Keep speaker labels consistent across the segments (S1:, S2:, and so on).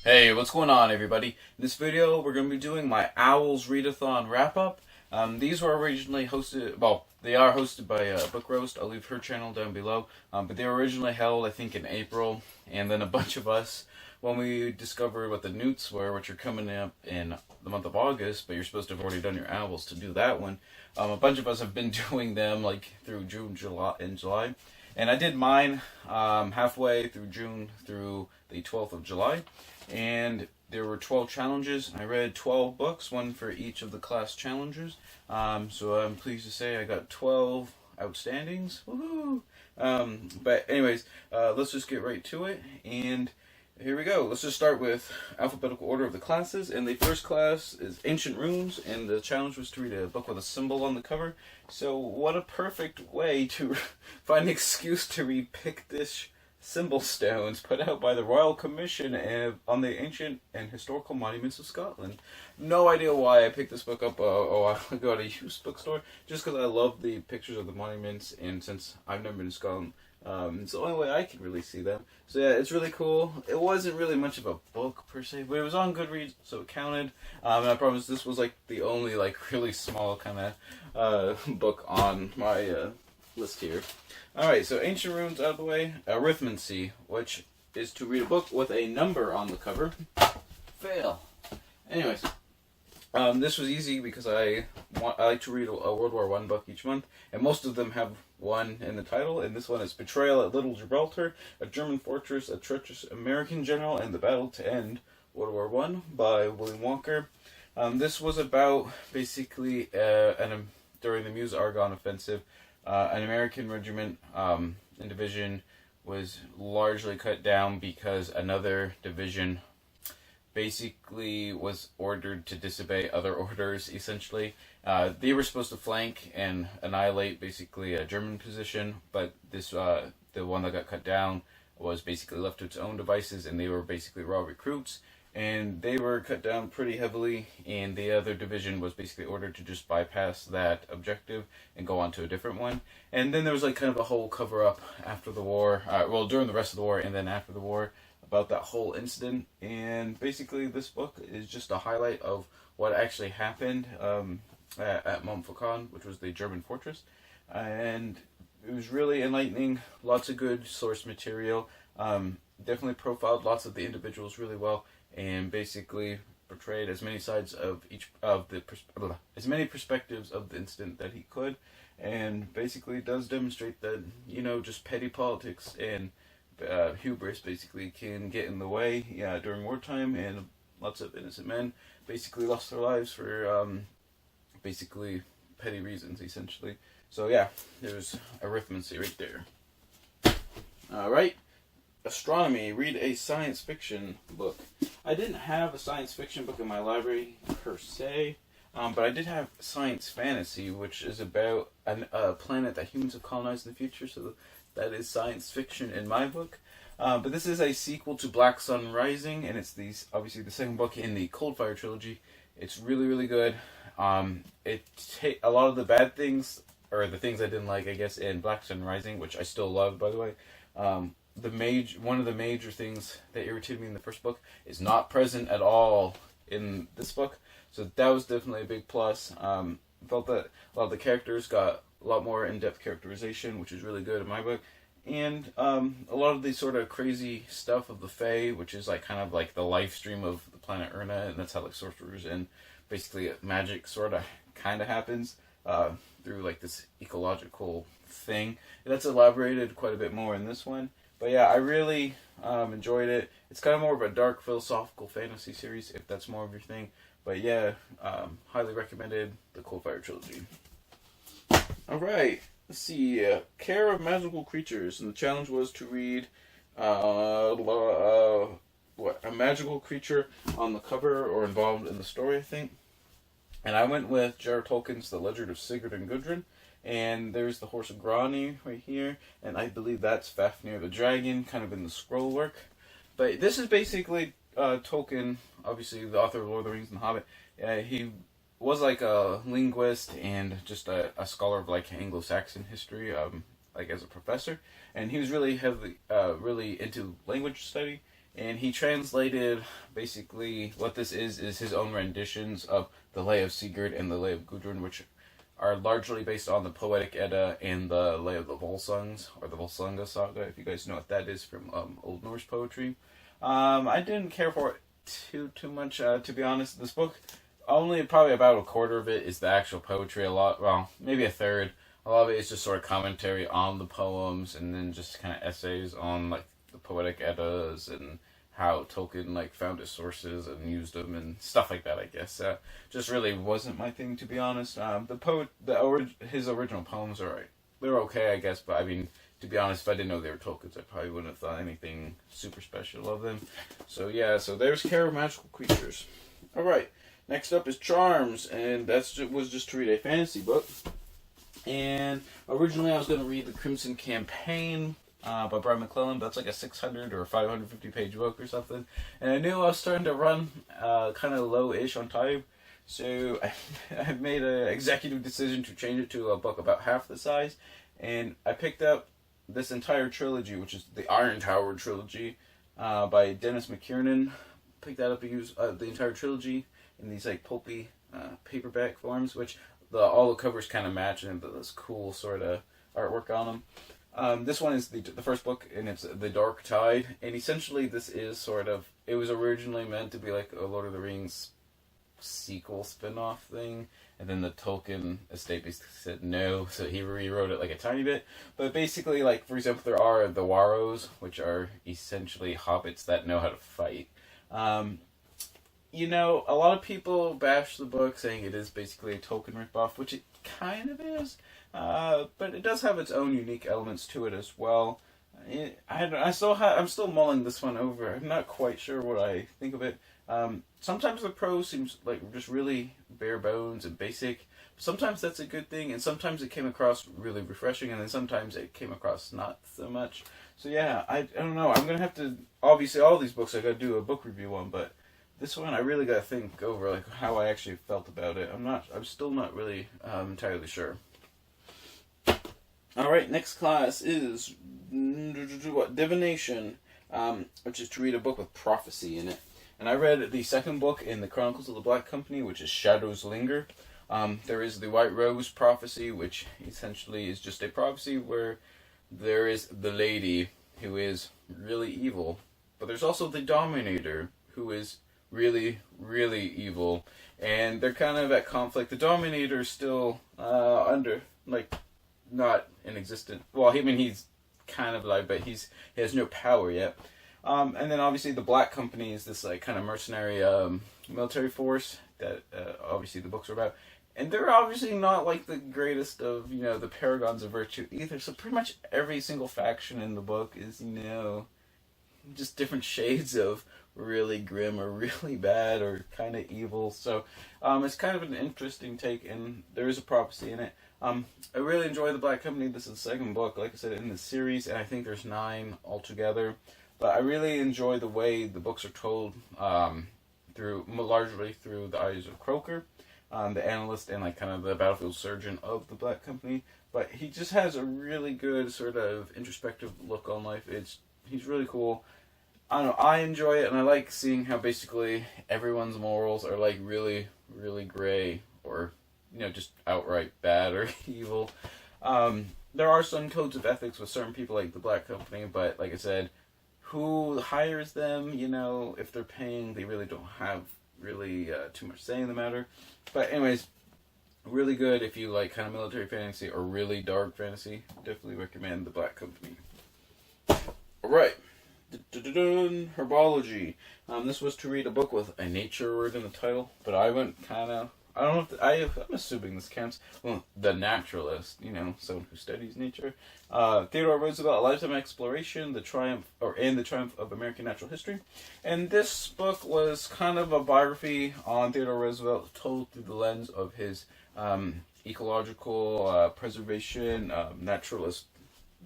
S1: Hey, what's going on, everybody? In this video, we're going to be doing my Owls Readathon wrap-up. These were originally hosted, well, they are hosted by Book Roast. I'll leave her channel down below. But they were originally held, I think, in April. And then a bunch of us, when we discovered what the newts were, which are coming up in the month of August, but you're supposed to have already done your Owls to do that one, a bunch of us have been doing them, like, through June, July, and July. And I did mine halfway through June through the 12th of July. And there were 12 challenges. I read 12 books, one for each of the class challengers. So I'm pleased to say I got 12 outstandings. Woohoo! But anyways, let's just get right to it. And here we go. Let's just start with alphabetical order of the classes. And the first class is Ancient Runes, and the challenge was to read a book with a symbol on the cover. So what a perfect way to find an excuse to read Pictish symbol stones put out by the Royal Commission on the Ancient and Historical Monuments of Scotland. No idea why I picked this book up a while ago at a used bookstore, just because I love the pictures of the monuments, and since I've never been to Scotland, it's the only way I can really see them. So yeah, it's really cool. It wasn't really much of a book per se, but it was on Goodreads, so it counted. And I promise this was like the only like really small kind of book on my list here. Alright, so Ancient Runes out of the way. Arithmancy, which is to read a book with a number on the cover. Fail. Anyways, this was easy because I like to read a World War I book each month, and most of them have one in the title, and this one is Betrayal at Little Gibraltar, a German fortress, a treacherous American general, and the battle to end World War I by William Walker. This was about basically during the Meuse-Argonne offensive, an American regiment and division was largely cut down because another division basically was ordered to disobey other orders, essentially. They were supposed to flank and annihilate basically a German position, but the one that got cut down was basically left to its own devices, and they were basically raw recruits. And they were cut down pretty heavily, and the other division was basically ordered to just bypass that objective and go on to a different one. And then there was like kind of a whole cover-up after the war, during the rest of the war and then after the war, about that whole incident. And basically this book is just a highlight of what actually happened at Montfaucon, which was the German fortress. And it was really enlightening, lots of good source material, definitely profiled lots of the individuals really well, and basically portrayed as many sides of as many perspectives of the incident that he could, and basically does demonstrate that just petty politics and hubris basically can get in the way during wartime, and lots of innocent men basically lost their lives for basically petty reasons essentially. So yeah, there's arithmancy right there. Alright. Astronomy, read a science fiction book. I didn't have a science fiction book in my library per se, but I did have science fantasy, which is about a planet that humans have colonized in the future, so that is science fiction in my book. But this is a sequel to Black Sun Rising, and it's obviously the second book in the Coldfire trilogy. It's really, really good. A lot of the bad things, or the things I didn't like, I guess, in Black Sun Rising, which I still love, by the way, one of the major things that irritated me in the first book is not present at all in this book, so that was definitely a big plus. Felt that a lot of the characters got a lot more in-depth characterization, which is really good in my book, and a lot of the sort of crazy stuff of the Fae, which is like kind of like the life stream of the planet Urna, and that's how like sorcerers and basically magic sort of kind of happens through like this ecological thing. That's elaborated quite a bit more in this one. But yeah, I really enjoyed it. It's kind of more of a dark philosophical fantasy series, if that's more of your thing. But yeah, highly recommended the Coldfire trilogy. Alright, let's see. Care of Magical Creatures. And the challenge was to read a magical creature on the cover or involved in the story, I think. And I went with J.R.R. Tolkien's The Legend of Sigurd and Gudrun. And there's the Horse of Grani right here, and I believe that's Fafnir the Dragon, kind of in the scroll work. But this is basically Tolkien, obviously the author of Lord of the Rings and The Hobbit. He was like a linguist and just a scholar of like Anglo-Saxon history, like as a professor, and he was really heavily, really into language study. and he translated basically what this is his own renditions of the Lay of Sigurd and the Lay of Gudrun, which are largely based on the Poetic Edda and the Lay of the Volsungs, or the Volsunga Saga, if you guys know what that is from Old Norse poetry. I didn't care for it too much, to be honest. This book, only probably about a quarter of it is the actual poetry. A lot, well, maybe a third. A lot of it is just sort of commentary on the poems, and then just kind of essays on like the Poetic Eddas and how Tolkien like found his sources and used them and stuff like that. I guess just really wasn't my thing, to be honest. His original poems are they're okay, I guess, but I mean, to be honest, if I didn't know they were Tolkien's, I probably wouldn't have thought anything super special of them. So yeah, so there's Care of Magical Creatures. All right, next up is Charms, and was just to read a fantasy book. And originally I was going to read The Crimson Campaign by Brian McClellan. That's like a 600 or 550 page book or something. And I knew I was starting to run kind of low-ish on time. So I made an executive decision to change it to a book about half the size. And I picked up this entire trilogy, which is the Iron Tower trilogy by Dennis McKiernan. Picked that up and used the entire trilogy in these like pulpy paperback forms, which all the covers kind of match, and this cool sort of artwork on them. This one is the first book, and it's The Dark Tide. And essentially, this is sort of, it was originally meant to be like a Lord of the Rings sequel spin-off thing, and then the Tolkien estate basically said no, so he rewrote it like a tiny bit. But basically, like, for example, there are the Warrows, which are essentially hobbits that know how to fight. You know, a lot of people bash the book, saying it is basically a Tolkien ripoff, which it kind of is, but it does have its own unique elements to it as well. I'm still mulling this one over. I'm not quite sure what I think of it. Sometimes the prose seems like just really bare bones and basic. Sometimes that's a good thing, and sometimes it came across really refreshing, and then sometimes it came across not so much. So yeah, I don't know. I'm gonna have to, obviously all these books I gotta do a book review on, but this one I really gotta think over like how I actually felt about it. I'm still not really entirely sure. Alright, next class is Divination, which is to read a book with prophecy in it. And I read the second book in the Chronicles of the Black Company, which is Shadows Linger. There is the White Rose prophecy, which essentially is just a prophecy where there is the lady who is really evil, but there's also the Dominator who is really, really evil, and they're kind of at conflict. The Dominator is still not in existence. Well, he's kind of alive, but he has no power yet. And then obviously the Black Company is this like kind of mercenary military force that obviously the books are about. And they're obviously not like the greatest of, the paragons of virtue either. So pretty much every single faction in the book is, just different shades of really grim or really bad or kind of evil. So it's kind of an interesting take, and there is a prophecy in it. I really enjoy the Black Company. This is the second book, like I said, in the series, and I think there's 9 altogether. But I really enjoy the way the books are told largely through the eyes of Croker, the analyst and like kind of the battlefield surgeon of the Black Company. But he just has a really good sort of introspective look on life. He's really cool. I don't know, I enjoy it, and I like seeing how basically everyone's morals are like really, really gray, or just outright bad or evil. There are some codes of ethics with certain people like the Black Company, but like I said, who hires them, if they're paying, they really don't have really too much say in the matter. But anyways, really good if you like kind of military fantasy or really dark fantasy. Definitely recommend the Black Company. Alright. Herbology. This was to read a book with a nature word in the title, but I went kind of, I don't know if I'm assuming this counts. Well, the naturalist, someone who studies nature. Theodore Roosevelt, A Lifetime Exploration, the Triumph of American Natural History. And this book was kind of a biography on Theodore Roosevelt, told through the lens of his ecological preservation, naturalist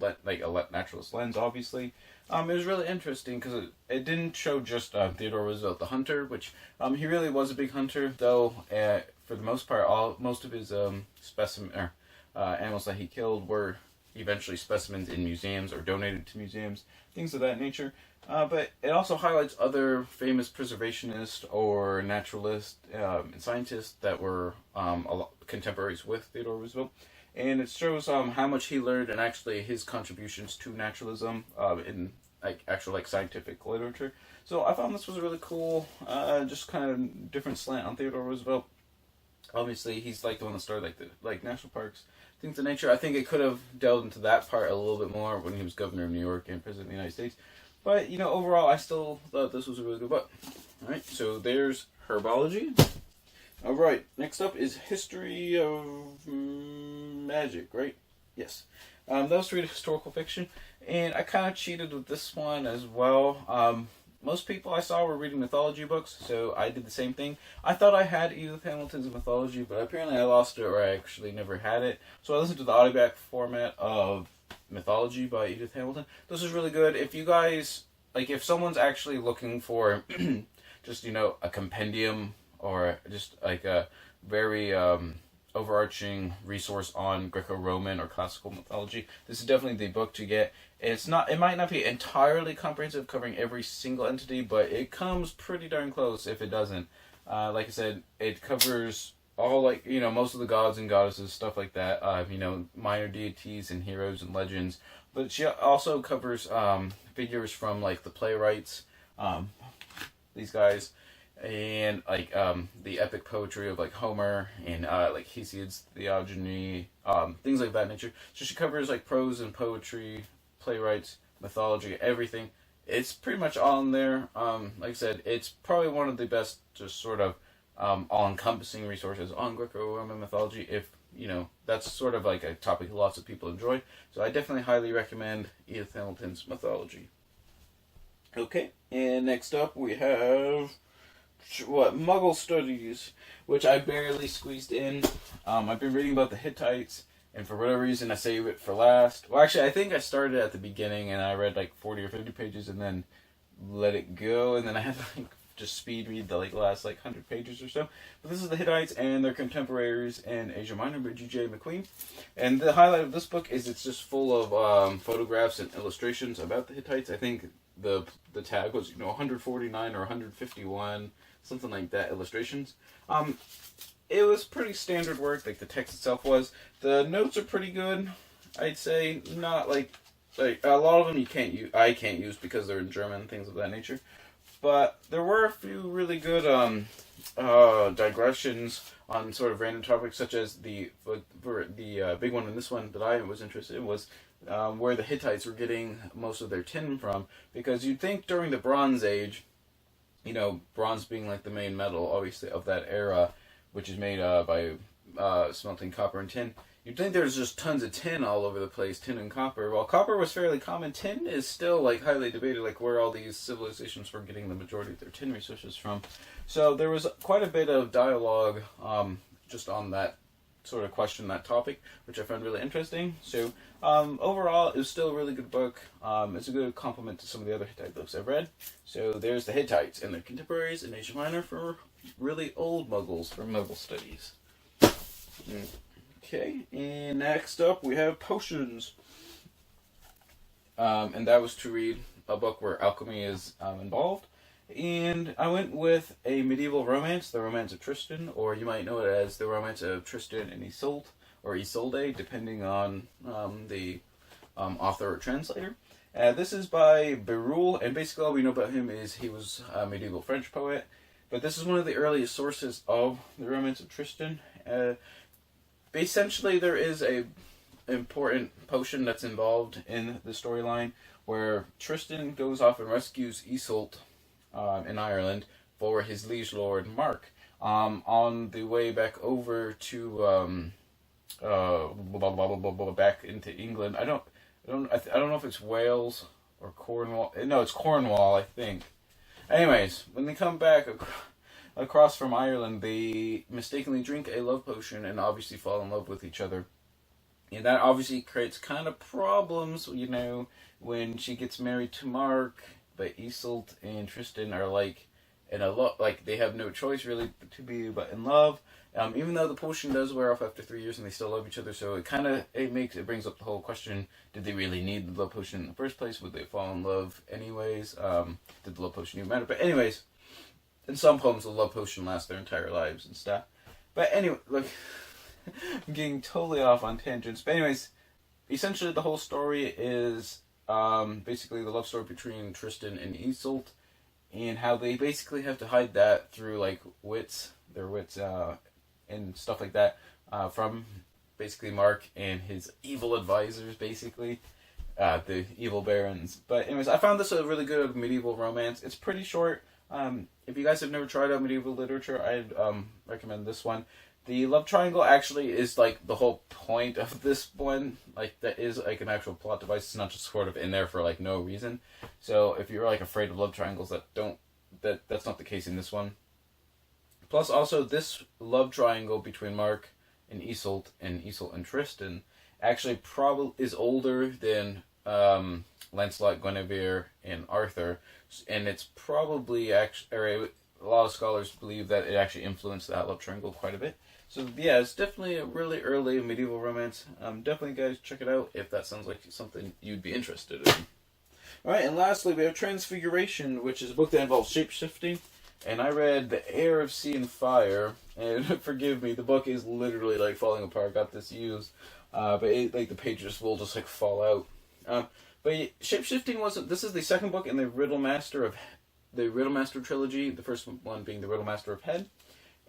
S1: lens, obviously. It was really interesting because it didn't show just Theodore Roosevelt the hunter, which he really was a big hunter, though for the most part, most of his animals that he killed were eventually specimens in museums or donated to museums, things of that nature. But it also highlights other famous preservationists or naturalists and scientists that were contemporaries with Theodore Roosevelt. And it shows how much he learned and actually his contributions to naturalism in actual scientific literature. So I found this was really cool, just kind of different slant on Theodore Roosevelt. Obviously, he's the one that started the national parks, things of nature. I think it could have delved into that part a little bit more when he was governor of New York and president of the United States. But overall, I still thought this was a really good book. All right, so there's herbology. All right, next up is history of magic. Right? Yes. That was to read historical fiction, and I kind of cheated with this one as well. Most people I saw were reading mythology books, so I did the same thing. I thought I had Edith Hamilton's mythology, but apparently I lost it, or I actually never had it. So I listened to the audiobook format of Mythology by Edith Hamilton. This is really good. If you guys, if someone's actually looking for just, a compendium or just a very overarching resource on Greco-Roman or classical mythology, this is definitely the book to get. It might not be entirely comprehensive, covering every single entity, but it comes pretty darn close if it doesn't. Like I said, it covers all most of the gods and goddesses, stuff like that. Minor deities and heroes and legends. But she also covers figures from the playwrights, these guys, and the epic poetry of Homer and Hesiod's Theogony, things like that nature. So she covers prose and poetry, playwrights, mythology, everything. It's pretty much all in there. Like I said, it's probably one of the best just sort of all-encompassing resources on Greco-Roman mythology, if that's sort of a topic lots of people enjoy. So I definitely highly recommend Edith Hamilton's mythology. Okay, and next up we have Muggle Studies, which I barely squeezed in. I've been reading about the Hittites, and for whatever reason I saved it for last. Well, actually, I think I started at the beginning and I read 40 or 50 pages and then let it go, and then I had to just speed read the last 100 pages or so. But this is the Hittites and their contemporaries in Asia Minor by G.J. McQueen. And the highlight of this book is it's just full of photographs and illustrations about the Hittites. I think the tag was 149 or 151, something like that, illustrations. It was pretty standard work, the text itself was. The notes are pretty good, I'd say. Not a lot of them I can't use because they're in German, things of that nature. But there were a few really good digressions on sort of random topics, such as the big one in this one that I was interested in was where the Hittites were getting most of their tin from. Because you'd think during the Bronze Age, bronze being the main metal, obviously, of that era, which is made by smelting copper and tin, you'd think there's just tons of tin all over the place, tin and copper. While copper was fairly common, tin is still highly debated, where all these civilizations were getting the majority of their tin resources from. So there was quite a bit of dialogue just on that sort of question, that topic, which I found really interesting. So overall, it was still a really good book. It's a good complement to some of the other Hittite books I've read. So there's the Hittites and their contemporaries in Asia Minor for really old Muggles, for Muggle studies. Okay, and next up we have potions. And that was to read a book where alchemy is involved. And I went with a medieval romance, the Romance of Tristan, or you might know it as the Romance of Tristan and Isolde, or Isolde, depending on the author or translator. This is by Beroul, and basically all we know about him is he was a medieval French poet. But this is one of the earliest sources of the Romance of Tristan. Essentially, there is a important potion that's involved in the storyline where Tristan goes off and rescues Isolde in Ireland for his liege lord Mark. On the way back over to back into England, I don't know if it's Wales or Cornwall. No, it's Cornwall, I think. Anyways, when they come back across from Ireland, they mistakenly drink a love potion and obviously fall in love with each other. And that obviously creates kind of problems, when she gets married to Mark, but Isolde and Tristan are and a lot like they have no choice really to be but in love. Even though the potion does wear off after 3 years, and they still love each other, so it brings up the whole question: did they really need the love potion in the first place? Would they fall in love anyways? Did the love potion even matter? But anyways, in some poems, the love potion lasts their entire lives and stuff. But anyway, look, I'm getting totally off on tangents. But anyways, essentially the whole story is basically the love story between Tristan and Isolde, and how they basically have to hide that through like their wits, and stuff like that, from basically Mark and his evil advisors, basically, the evil barons. But anyways, I found this a really good medieval romance. It's pretty short. If you guys have never tried out medieval literature, I'd recommend this one. The love triangle actually is like the whole point of this one. Like that is like an actual plot device. It's not just sort of in there for like no reason. So if you're like afraid of love triangles, that's not the case in this one. Plus, also, this love triangle between Mark and Isolde and Tristan actually probably is older than Lancelot, Guinevere, and Arthur, and it's probably actually, a lot of scholars believe that it actually influenced that love triangle quite a bit. So yeah, it's definitely a really early medieval romance. Definitely, guys, check it out if that sounds like something you'd be interested in. All right, and lastly, we have Transfiguration, which is a book that involves shapeshifting. And I read The Heir of Sea and Fire, and forgive me, the book is literally like falling apart. I got this used, but the pages will just like fall out. But shapeshifting wasn't. This is the second book in the Riddlemaster trilogy. The first one being the Riddlemaster of Head,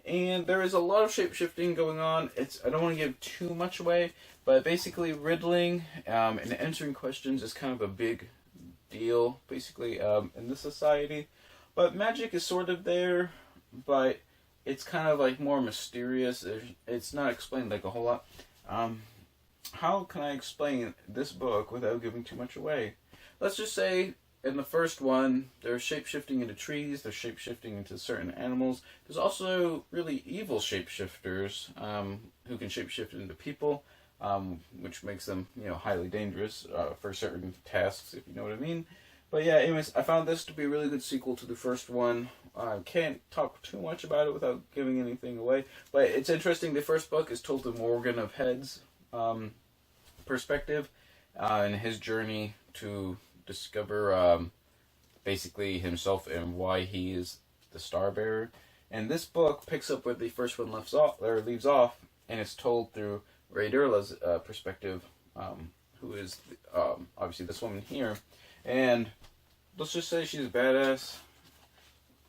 S1: and there is a lot of shapeshifting going on. I don't want to give too much away, but basically riddling and answering questions is kind of a big deal, basically, in this society. But magic is sort of there, but it's kind of like more mysterious. It's not explained like a whole lot. How can I explain this book without giving too much away? Let's just say in the first one, they're shape-shifting into trees, they're shape-shifting into certain animals. There's also really evil shapeshifters who can shape-shift into people, which makes them, highly dangerous for certain tasks, if you know what I mean. But yeah, anyways, I found this to be a really good sequel to the first one. I can't talk too much about it without giving anything away. But it's interesting, the first book is told the Morgan of Head's perspective, and his journey to discover basically himself and why he is the Star Bearer. And this book picks up where the first one leaves off, and it's told through Readathon's perspective, who is obviously this woman here. And let's just say she's a badass.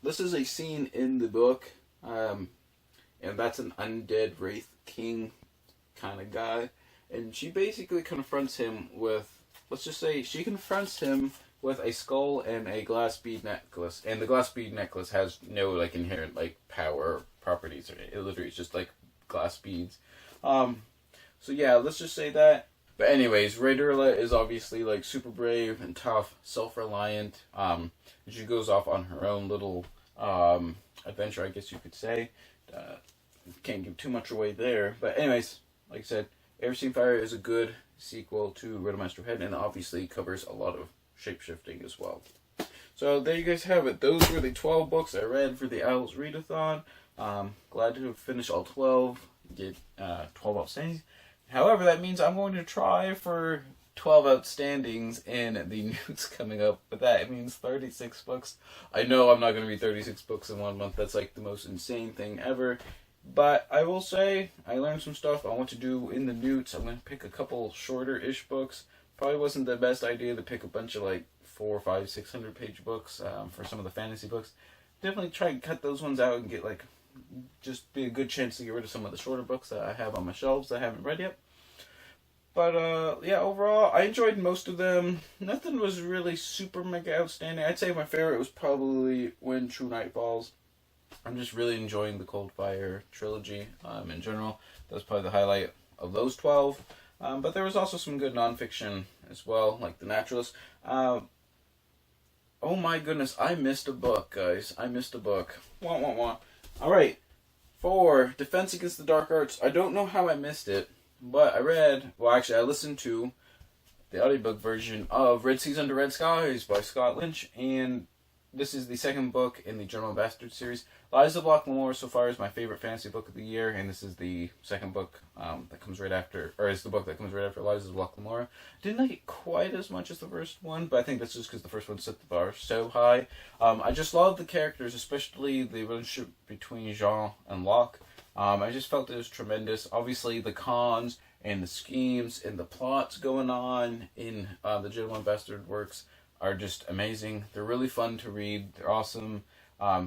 S1: This is a scene in the book, and that's an undead Wraith King kind of guy. And she basically confronts him with, let's just say, she confronts him with a skull and a glass bead necklace. And the glass bead necklace has no inherent power or properties, or it literally is just glass beads. So yeah, let's just say that. But anyways, Readathon is obviously super brave and tough, self-reliant. And she goes off on her own little adventure, I guess you could say. Can't give too much away there. But anyways, like I said, Heir of Sea and Fire is a good sequel to Riddlemaster of Head, and obviously covers a lot of shapeshifting as well. So there you guys have it. Those were the 12 books I read for the Owls Readathon. Glad to finish all 12. Get 12 outstandings. However, that means I'm going to try for 12 outstandings in the newts coming up. But that means 36 books. I know I'm not going to read 36 books in 1 month. That's the most insane thing ever. But I will say, I learned some stuff I want to do in the newts. I'm going to pick a couple shorter-ish books. Probably wasn't the best idea to pick a bunch of 400, 500, 600 page books for some of the fantasy books. Definitely try and cut those ones out and get just be a good chance to get rid of some of the shorter books that I have on my shelves that I haven't read yet. But yeah, overall, I enjoyed most of them. Nothing was really super mega outstanding. I'd say my favorite was probably When True Night Falls. I'm just really enjoying the Coldfire trilogy in general. That was probably the highlight of those 12. But there was also some good nonfiction as well, like The Naturalist. Oh my goodness, I missed a book, guys. I missed a book. Wah, wah, wah. Alright, for Defense Against the Dark Arts, I don't know how I missed it, but I listened to the audiobook version of Red Seas Under Red Skies by Scott Lynch, and this is the second book in the Gentleman Bastard series. Lies of Locke Lamore so far is my favorite fantasy book of the year, and this is the second book that comes right after, or is the book that comes right after Lies of Locke Lamore. Didn't like it quite as much as the first one, but I think that's just because the first one set the bar so high. I just love the characters, especially the relationship between Jean and Locke. I just felt it was tremendous. Obviously, the cons and the schemes and the plots going on in the Gentleman Bastard works are just amazing. They're really fun to read. They're awesome.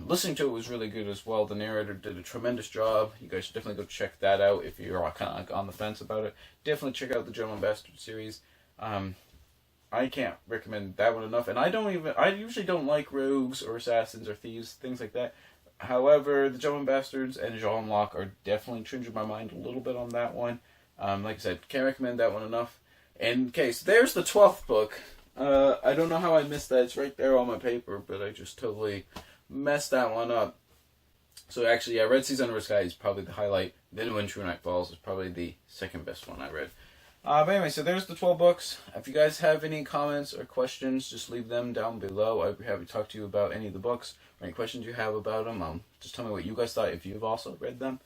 S1: Listening to it was really good as well. The narrator did a tremendous job. You guys should definitely go check that out if you're kind of on the fence about it. Definitely check out the Gentleman Bastard series. I can't recommend that one enough. And I usually don't like rogues or assassins or thieves, things like that. However, the Gentleman Bastards and Jean Locke are definitely changing my mind a little bit on that one. Like I said, can't recommend that one enough. In case, there's the 12th book. I don't know how I missed that. It's right there on my paper, but I just totally messed that one up. So actually, yeah, Red Seas Under a Sky is probably the highlight. Then When True Night Falls is probably the second best one I read. But anyway, so there's the 12 books. If you guys have any comments or questions, just leave them down below. I'd be happy to talk to you about any of the books or any questions you have about them. Just tell me what you guys thought if you've also read them.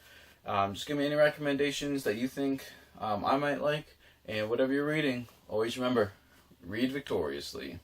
S1: Just give me any recommendations that you think I might like. And whatever you're reading, always remember, read victoriously.